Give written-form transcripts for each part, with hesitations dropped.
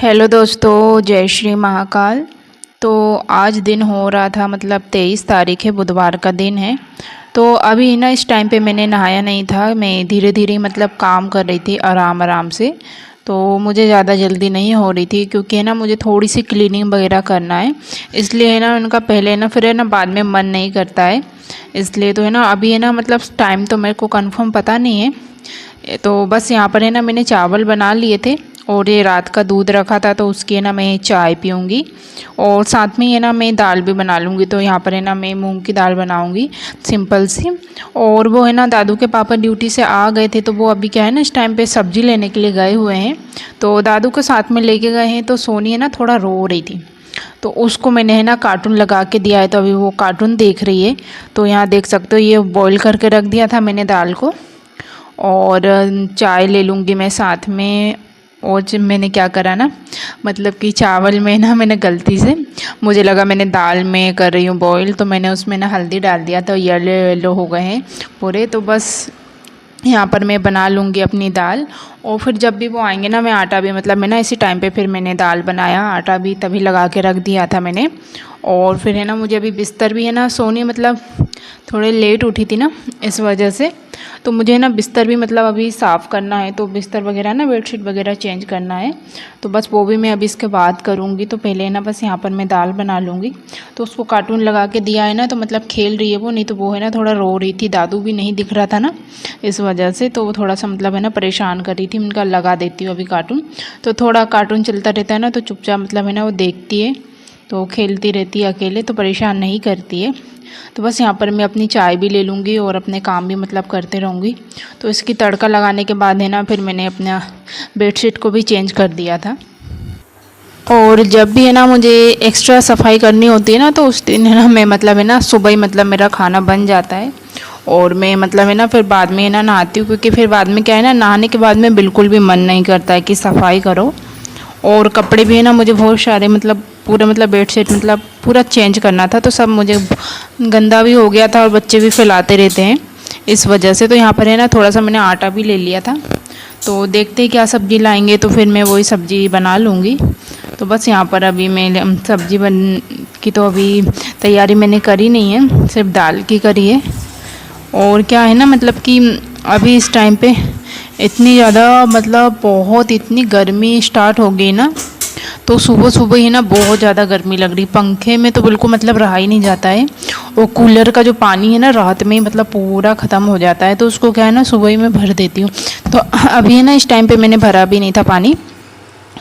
Hello दोस्तों, जय श्री महाकाल। तो आज दिन हो रहा था, मतलब 23 तारीख है, बुधवार का दिन है। तो अभी ना इस टाइम पे मैंने नहाया नहीं था। मैं धीरे धीरे मतलब काम कर रही थी आराम आराम से। तो मुझे ज़्यादा जल्दी नहीं हो रही थी क्योंकि है ना मुझे थोड़ी सी क्लीनिंग वगैरह करना है। इसलिए है ना उनका पहले ना फिर है ना बाद में मन नहीं करता है। इसलिए तो है ना अभी है ना मतलब टाइम तो मेरे को कंफर्म पता नहीं है। तो बस यहाँ पर है ना मैंने चावल बना लिए थे और ये रात का दूध रखा था, तो उसकी है ना मैं चाय पीऊँगी और साथ में है ना मैं दाल भी बना लूँगी। तो यहाँ पर है ना मैं मूंग की दाल बनाऊँगी सिंपल सी। और वो है ना दादू के पापा ड्यूटी से आ गए थे, तो वो अभी क्या है ना इस टाइम पे सब्ज़ी लेने के लिए गए हुए हैं। तो दादू को साथ में लेके गए हैं। तो सोनी है ना थोड़ा रो रही थी, तो उसको मैंने है ना कार्टून लगा के दिया है, तो अभी वो कार्टून देख रही है। तो यहाँ देख सकते हो ये बॉईल करके रख दिया था मैंने दाल को। और चाय ले लूँगी मैं साथ में। और जब मैंने क्या करा ना, मतलब कि चावल में ना मैंने गलती से, मुझे लगा मैंने दाल में कर रही हूँ बॉईल, तो मैंने उसमें ना हल्दी डाल दिया, तो येलो येलो हो गए हैं पूरे। तो बस यहाँ पर मैं बना लूँगी अपनी दाल। और फिर जब भी वो आएंगे ना, मैं आटा भी मतलब मैं ना इसी टाइम पे फिर मैंने दाल बनाया, आटा भी तभी लगा के रख दिया था मैंने। और फिर है ना मुझे अभी बिस्तर भी है ना, सोनी मतलब थोड़े लेट उठी थी ना इस वजह से, तो मुझे ना बिस्तर भी मतलब अभी साफ़ करना है। तो बिस्तर वगैरह ना बेडशीट वगैरह चेंज करना है, तो बस वो भी मैं अभी इसके बाद करूँगी। तो पहले ना बस यहाँ पर मैं दाल बना लूँगी। तो उसको कार्टून लगा के दिया है ना, तो मतलब खेल रही है वो, नहीं तो वो है ना थोड़ा रो रही थी। दादू भी नहीं दिख रहा था ना इस वजह से, तो वो थोड़ा सा मतलब है ना परेशान कर रही थी। उनका लगा देती हूँ अभी कार्टून, तो थोड़ा कार्टून चलता रहता है ना, तो चुपचाप मतलब है ना वो देखती है, तो खेलती रहती है अकेले, तो परेशान नहीं करती है। तो बस यहाँ पर मैं अपनी चाय भी ले लूँगी और अपने काम भी मतलब करते रहूँगी। तो इसकी तड़का लगाने के बाद है ना फिर मैंने अपना बेडशीट को भी चेंज कर दिया था। और जब भी है ना मुझे एक्स्ट्रा सफाई करनी होती है ना, तो उस दिन है ना मैं मतलब है ना सुबह ही मतलब मेरा खाना बन जाता है। और मैं मतलब है ना फिर बाद में है ना नहाती हूँ, क्योंकि फिर बाद में क्या है ना, नहाने के बाद में बिल्कुल भी मन नहीं करता है कि सफाई करो। और कपड़े भी है ना मुझे बहुत सारे मतलब पूरे मतलब बेडशीट मतलब पूरा चेंज करना था, तो सब मुझे गंदा भी हो गया था और बच्चे भी फैलाते रहते हैं इस वजह से। तो यहाँ पर है ना थोड़ा सा मैंने आटा भी ले लिया था। तो देखते हैं क्या सब्ज़ी लाएंगे, तो फिर मैं वही सब्ज़ी बना लूँगी। तो बस यहाँ पर अभी मैं सब्ज़ी बन की तो अभी तैयारी मैंने करी नहीं है, सिर्फ दाल की करी है। और क्या है ना मतलब कि अभी इस टाइम पे इतनी ज़्यादा मतलब बहुत इतनी गर्मी स्टार्ट हो गई ना, तो सुबह सुबह ही ना बहुत ज़्यादा गर्मी लग रही। पंखे में तो बिल्कुल मतलब रहा ही नहीं जाता है। और कूलर का जो पानी है ना रात में मतलब पूरा ख़त्म हो जाता है, तो उसको क्या है ना सुबह ही मैं भर देती हूँ। तो अभी है ना इस टाइम पे मैंने भरा भी नहीं था पानी।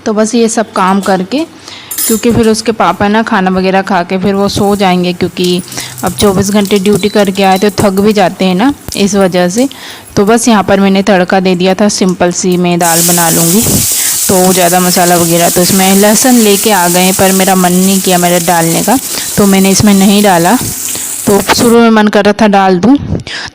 तो बस ये सब काम करके, क्योंकि फिर उसके पापा ना खाना वगैरह खा के फिर वो सो जाएंगे, क्योंकि अब 24 घंटे ड्यूटी करके आए तो थक भी जाते हैं ना इस वजह से। तो बस यहाँ पर मैंने तड़का दे दिया था, सिंपल सी मैं दाल बना लूँगी। तो ज़्यादा मसाला वगैरह तो इसमें लहसुन लेके आ गए, पर मेरा मन नहीं किया मेरा डालने का, तो मैंने इसमें नहीं डाला। तो शुरू में मन कर रहा था डाल दूँ।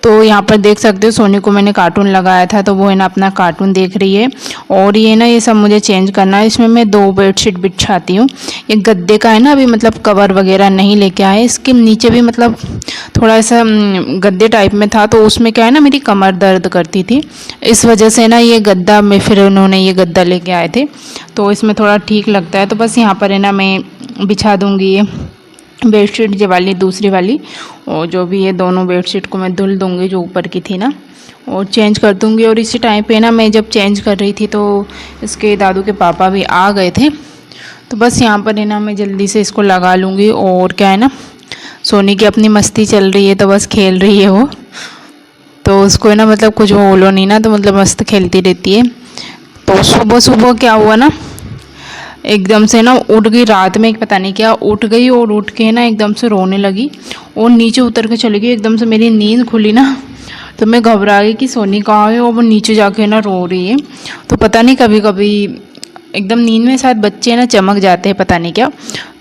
तो यहाँ पर देख सकते हो सोनी को मैंने कार्टून लगाया था, तो वो है ना अपना कार्टून देख रही है। और ये ना ये सब मुझे चेंज करना है। इसमें मैं 2 बेडशीट बिछाती हूँ। ये गद्दे का है ना, अभी मतलब कवर वगैरह नहीं लेके आए। इसके नीचे भी मतलब थोड़ा सा गद्दे टाइप में था, तो उसमें क्या है ना मेरी कमर दर्द करती थी, इस वजह से ना ये गद्दा में फिर उन्होंने ये गद्दा लेके आए थे, तो इसमें थोड़ा ठीक लगता है। तो बस यहाँ पर है ना मैं बिछा दूँगी ये बेडशीट, जो वाली दूसरी वाली, और जो भी ये दोनों बेडशीट को मैं धुल दूँगी जो ऊपर की थी ना, और चेंज कर दूँगी। और इसी टाइम पे ना मैं जब चेंज कर रही थी, तो इसके दादू के पापा भी आ गए थे। तो बस यहाँ पर है ना मैं जल्दी से इसको लगा लूँगी। और क्या है ना सोनी की अपनी मस्ती चल रही है, तो बस खेल रही है वो, तो उसको है ना मतलब कुछ बोलो नहीं ना, तो मतलब मस्त खेलती रहती है। तो सुबह सुबह क्या हुआ ना, एकदम से ना उठ गई रात में, पता नहीं क्या उठ गई, और उठ के ना एकदम से रोने लगी और नीचे उतर के चली गई। एकदम से मेरी नींद खुली ना, तो मैं घबरा गई कि सोनी कहाँ है, और वो नीचे जाके ना रो रही है। तो पता नहीं कभी कभी एकदम नींद में शायद बच्चे ना चमक जाते हैं, पता नहीं क्या,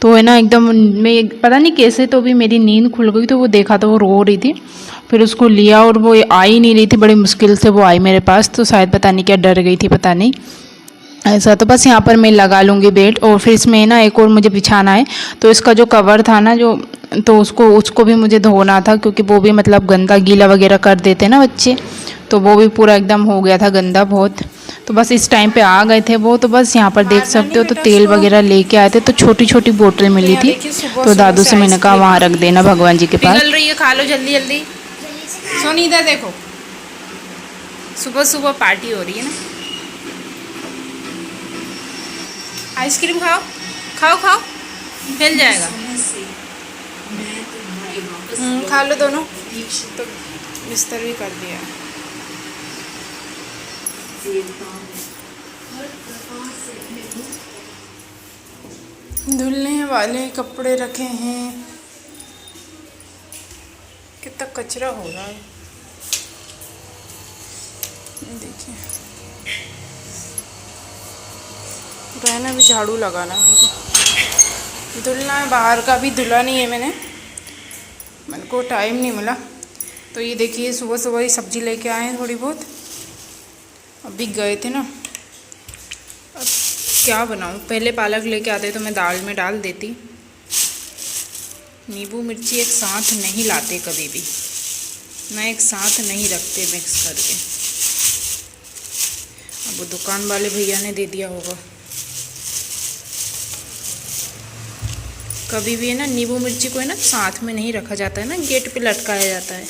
तो है ना एकदम मैं पता नहीं कैसे, तो भी मेरी नींद खुल गई। तो वो देखा तो वो रो रही थी, फिर उसको लिया, और वो आ ही नहीं रही थी, बड़ी मुश्किल से वो आई मेरे पास। तो शायद पता नहीं क्या डर गई थी, पता नहीं ऐसा। तो बस यहाँ पर मैं लगा लूँगी बेड। और फिर इसमें ना एक और मुझे बिछाना है, तो इसका जो कवर था ना जो, तो उसको भी मुझे धोना था, क्योंकि वो भी मतलब गंदा गीला वगैरह कर देते ना बच्चे, तो वो भी पूरा एकदम हो गया था गंदा बहुत। तो बस इस टाइम पे आ गए थे वो। तो बस यहाँ पर देख सकते हो, तो तेल वगैरह लेके आए थे, तो छोटी छोटी बोतल मिली थी। तो दादू से मैंने कहा वहाँ रख देना भगवान जी के पास। पिघल रही है, खा लो जल्दी जल्दी। सोनी इधर देखो, सुबह सुबह पार्टी हो रही है ना। आइसक्रीम खाओ खाओ खाओ, हिल जाएगा। खा लो दोनों। तो बिस्तर भी कर दिया। धुलने वाले कपड़े रखे हैं। कितना कचरा हो रहा है, देखिए। रहना भी झाड़ू लगाना है हमको, धुलना है। बाहर का भी धुला नहीं है मैंने, मेरे को टाइम नहीं मिला। तो ये देखिए सुबह सुबह ही सब्ज़ी लेके आए हैं थोड़ी बहुत, अभी गए थे ना। अब क्या बनाऊँ, पहले पालक लेके आते तो मैं दाल में डाल देती। नींबू मिर्ची एक साथ नहीं लाते कभी भी, ना एक साथ नहीं रखते मिक्स करके। अब वो दुकान वाले भैया ने दे दिया होगा। कभी भी है ना नींबू मिर्ची को है ना साथ में नहीं रखा जाता है ना, गेट पे लटकाया जाता है।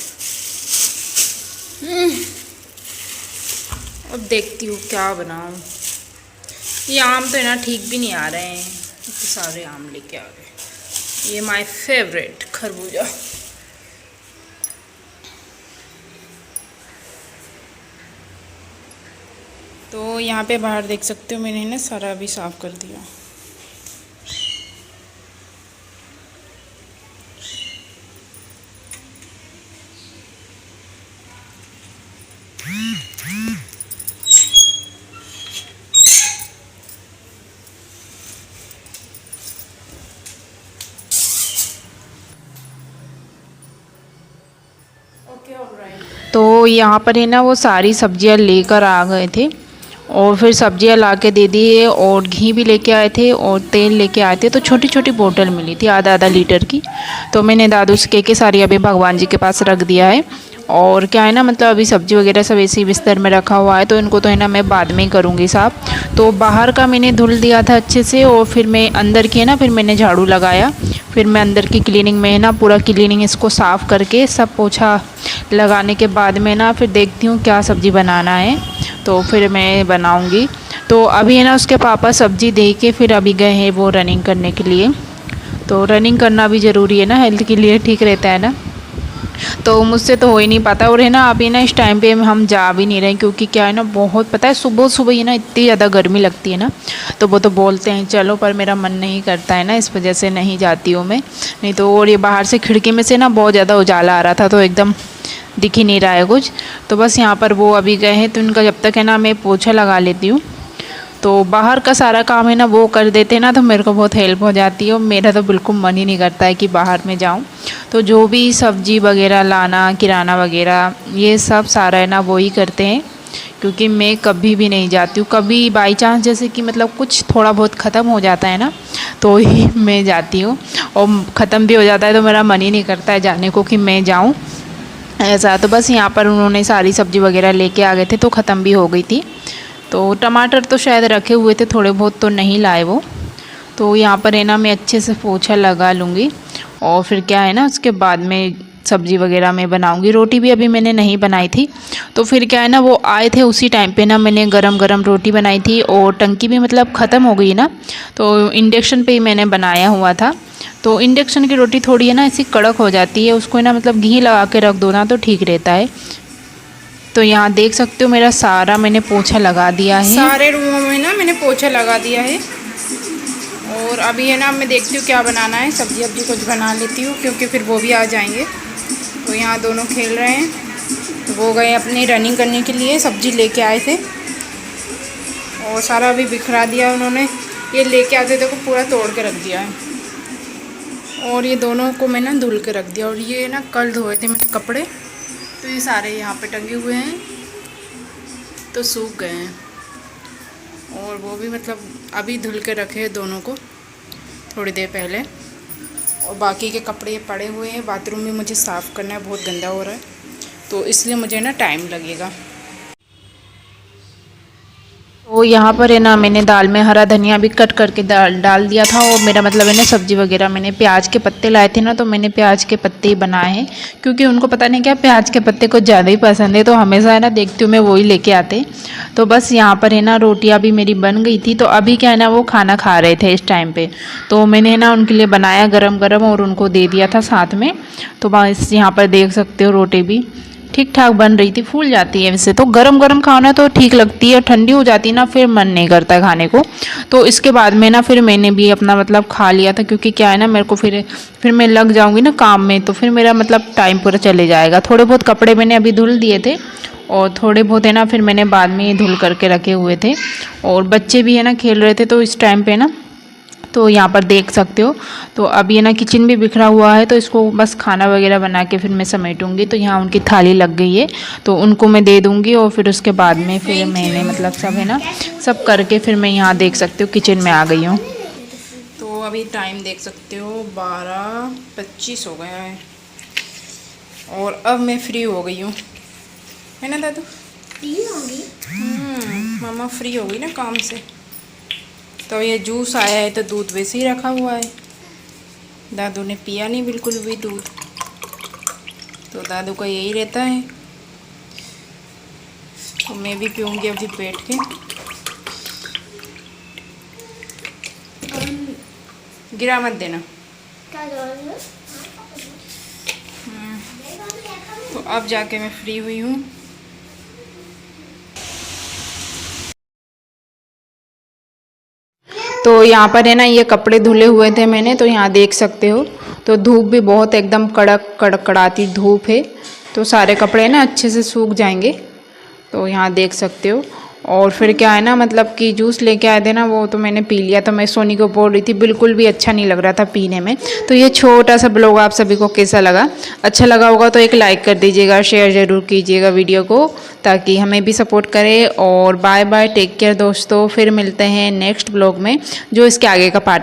अब देखती हूँ क्या बनाऊँ। ये आम तो है ना ठीक भी नहीं आ रहे हैं, इतने सारे आम लेके आ गए। ये माय फेवरेट खरबूजा। तो यहाँ पे बाहर देख सकते हो, मैंने ना सारा अभी साफ़ कर दिया। तो यहाँ पर है ना वो सारी सब्जियाँ लेकर आ गए थे, और फिर सब्जियाँ ला के दे दिए, और घी भी लेके आए थे, और तेल लेके आए थे। तो छोटी छोटी बोतल मिली थी आधा आधा लीटर की। तो मैंने दादू से कह के सारी अभी भगवान जी के पास रख दिया है। और क्या है ना, मतलब अभी सब्ज़ी वगैरह सब ऐसे ही बिस्तर में रखा हुआ है, तो इनको तो है ना मैं बाद में ही करूँगी साफ़। तो बाहर का मैंने धुल दिया था अच्छे से, और फिर मैं अंदर की है ना, फिर मैंने झाड़ू लगाया। फिर मैं अंदर की क्लीनिंग में है ना पूरा क्लीनिंग इसको साफ़ करके सब पोछा लगाने के बाद में ना फिर देखती हूँ क्या सब्ज़ी बनाना है, तो फिर मैं बनाऊँगी। तो अभी है ना उसके पापा सब्ज़ी दे के फिर अभी गए हैं वो रनिंग करने के लिए। तो रनिंग करना भी ज़रूरी है ना, हेल्थ के लिए ठीक रहता है ना। तो मुझसे तो हो ही नहीं पाता, और है ना अभी ना इस टाइम पे हम जा भी नहीं रहे, क्योंकि क्या है ना बहुत पता है सुबह सुबह ही ना इतनी ज़्यादा गर्मी लगती है ना। तो वो तो बोलते हैं चलो, पर मेरा मन नहीं करता है ना, इस वजह से नहीं जाती हूँ मैं। नहीं तो और ये बाहर से खिड़की में से ना बहुत ज़्यादा उजाला आ रहा था, तो एकदम दिख ही नहीं रहा है कुछ। तो बस यहाँ पर वो अभी गए हैं, तो उनका जब तक है ना मैं पोछा लगा लेती हूँ। तो बाहर का सारा काम है ना वो कर देते हैं ना, तो मेरे को बहुत हेल्प हो जाती है। और मेरा तो बिल्कुल मन ही नहीं करता है कि बाहर में जाऊं। तो जो भी सब्जी वगैरह लाना, किराना वगैरह, ये सब सारा है ना वो ही करते हैं, क्योंकि मैं कभी भी नहीं जाती हूँ। कभी बाई चांस जैसे कि मतलब कुछ थोड़ा बहुत ख़त्म हो जाता है ना, तो ही मैं जाती हूँ। और ख़त्म भी हो जाता है तो मेरा मन ही नहीं करता है जाने को कि मैं जाऊँ ऐसा। तो बस यहाँ पर उन्होंने सारी सब्ज़ी वगैरह लेके आ गए थे, तो ख़त्म भी हो गई थी। तो टमाटर तो शायद रखे हुए थे थोड़े बहुत, तो नहीं लाए वो। तो यहाँ पर है ना मैं अच्छे से पोछा लगा लूँगी, और फिर क्या है ना उसके बाद में सब्ज़ी वगैरह मैं बनाऊँगी। रोटी भी अभी मैंने नहीं बनाई थी, तो फिर क्या है ना वो आए थे उसी टाइम पे ना मैंने गरम गरम रोटी बनाई थी। और टंकी भी मतलब ख़त्म हो गई ना, तो इंडक्शन पे ही मैंने बनाया हुआ था। तो इंडक्शन की रोटी थोड़ी है ना ऐसी कड़क हो जाती है, उसको है ना मतलब घी लगा के रख दो ना तो ठीक रहता है। तो यहाँ देख सकते हो मेरा सारा मैंने पोछा लगा दिया है, सारे रूमों में ना मैंने पोछा लगा दिया है। और अभी है ना मैं देखती हूँ क्या बनाना है, सब्जी अब्जी कुछ बना लेती हूँ, क्योंकि फिर वो भी आ जाएंगे। तो यहाँ दोनों खेल रहे हैं, तो वो गए अपनी रनिंग करने के लिए, सब्जी लेके आए थे और सारा अभी बिखरा दिया उन्होंने। ये लेके आते थे को पूरा तोड़ के रख दिया है, और ये दोनों को मैं ना धुल के रख दिया। और ये ना कल धोए थे मैंने कपड़े, तो ये सारे यहाँ पे टंगे हुए हैं, तो सूख गए हैं। और वो भी मतलब अभी धुल के रखे हैं दोनों को थोड़ी देर पहले। और बाकी के कपड़े ये पड़े हुए हैं, बाथरूम भी मुझे साफ़ करना है, बहुत गंदा हो रहा है, तो इसलिए मुझे ना टाइम लगेगा। तो यहाँ पर है ना मैंने दाल में हरा धनिया भी कट करके डाल दिया था। और मेरा मतलब है ना सब्ज़ी वगैरह मैंने प्याज के पत्ते लाए थे ना, तो मैंने प्याज के पत्ते ही बनाए हैं, क्योंकि उनको पता नहीं क्या प्याज के पत्ते कुछ ज़्यादा ही पसंद है, तो हमेशा है ना देखती हूँ मैं वही लेके आते। तो बस यहाँ पर है ना रोटियाँ भी मेरी बन गई थी। तो अभी क्या है ना वो खाना खा रहे थे इस टाइम पर, तो मैंने है ना उनके लिए बनाया गरम गरम और उनको दे दिया था साथ में। तो बस यहाँ पर देख सकते हो रोटी भी ठीक ठाक बन रही थी, फूल जाती है वैसे तो गरम गरम खाना तो ठीक लगती है, ठंडी हो जाती है ना फिर मन नहीं करता खाने को। तो इसके बाद में ना फिर मैंने भी अपना मतलब खा लिया था, क्योंकि क्या है ना मेरे को फिर मैं लग जाऊंगी ना काम में, तो फिर मेरा मतलब टाइम पूरा चले जाएगा। थोड़े बहुत कपड़े मैंने अभी धुल दिए थे और थोड़े बहुत है ना फिर मैंने बाद में धुल करके रखे हुए थे। और बच्चे भी है ना खेल रहे थे तो इस टाइम पे ना, तो यहाँ पर देख सकते हो। तो अब ये ना किचन भी बिखरा हुआ है, तो इसको बस खाना वगैरह बना के फिर मैं समेटूंगी। तो यहाँ उनकी थाली लग गई है, तो उनको मैं दे दूँगी और फिर उसके बाद में फिर मैंने मतलब सब है ना सब करके फिर मैं यहाँ देख सकते हो किचन में आ गई हूँ। तो अभी टाइम देख सकते हो 12:25 हो गया है और अब मैं फ्री हो गई हूँ, है ना दादू? फ्री होंगी? मामा फ्री हो गई ना काम से। तो ये जूस आया है तो दूध वैसे ही रखा हुआ है, दादू ने पिया नहीं बिल्कुल भी दूध, तो दादू का यही रहता है। तो मैं भी पीऊँगी अभी बैठ के। गिरा मत देना। तो अब जाके मैं फ्री हुई हूँ। तो यहाँ पर है ना ये कपड़े धुले हुए थे मैंने, तो यहाँ देख सकते हो। तो धूप भी बहुत एकदम कड़कड़ाती धूप है, तो सारे कपड़े ना अच्छे से सूख जाएंगे। तो यहाँ देख सकते हो। और फिर क्या है ना मतलब कि जूस लेके आए थे ना, वो तो मैंने पी लिया था। मैं सोनी को बोल रही थी, बिल्कुल भी अच्छा नहीं लग रहा था पीने में। तो ये छोटा सा ब्लॉग आप सभी को कैसा लगा? अच्छा लगा होगा तो एक लाइक कर दीजिएगा, शेयर ज़रूर कीजिएगा वीडियो को, ताकि हमें भी सपोर्ट करें। और बाय बाय, टेक केयर दोस्तों। फिर मिलते हैं नेक्स्ट ब्लॉग में, जो इसके आगे का पार्ट